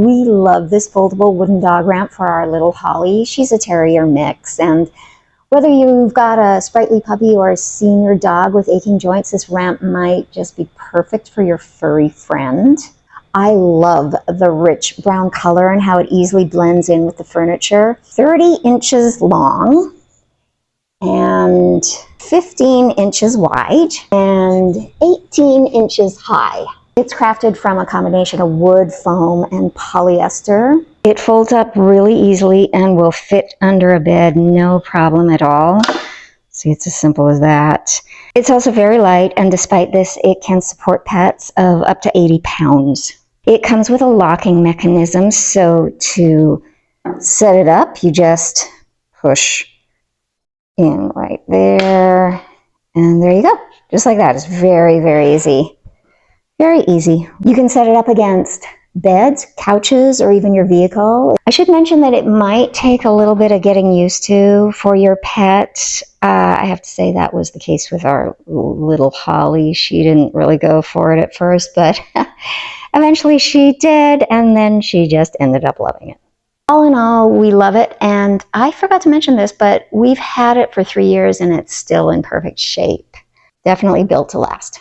We love this foldable wooden dog ramp for our little Holly. She's a terrier mix, and whether you've got a sprightly puppy or a senior dog with aching joints, this ramp might just be perfect for your furry friend. I love the rich brown color and how it easily blends in with the furniture. 30 inches long and 15 inches wide and 18 inches high. It's crafted from a combination of wood, foam, and polyester. It folds up really easily and will fit under a bed, no problem at all. See, it's as simple as that. It's also very light, and despite this, it can support pets of up to 80 pounds. It comes with a locking mechanism, so to set it up, you just push in right there, and there you go. Just like that. It's very, very easy. Very easy. You can set it up against beds, couches, or even your vehicle. I should mention that it might take a little bit of getting used to for your pet. I have to say that was the case with our little Holly. She didn't really go for it at first, but eventually she did, and then she just ended up loving it. All in all, we love it, and I forgot to mention this, but we've had it for 3 years and it's still in perfect shape. Definitely built to last.